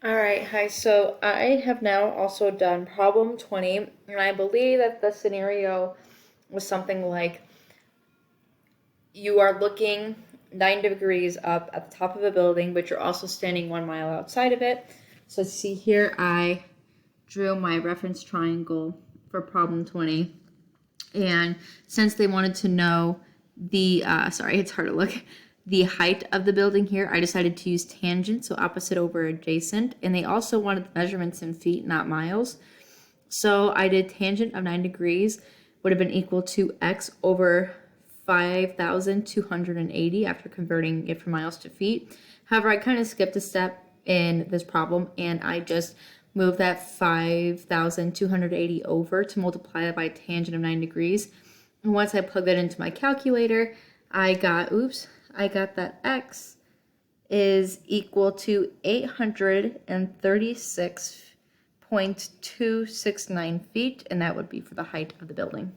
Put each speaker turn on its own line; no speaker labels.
All right, hi. So I have now also done problem 20, and I believe that the scenario was something like you are looking 9 degrees up at the top of a building, but you're also standing 1 mile outside of it. So see here, I drew my reference triangle for problem 20. And since they wanted to know the, sorry, it's hard to look, the height of the building here, I decided to use tangent, so opposite over adjacent. And they also wanted the measurements in feet, not miles. So I did tangent of 9 degrees would have been equal to x over 5,280 after converting it from miles to feet. However, I kind of skipped a step in this problem and I just moved that 5,280 over to multiply it by tangent of 9 degrees. And once I plugged that into my calculator, I got that x is equal to 836.269 feet, and that would be for the height of the building.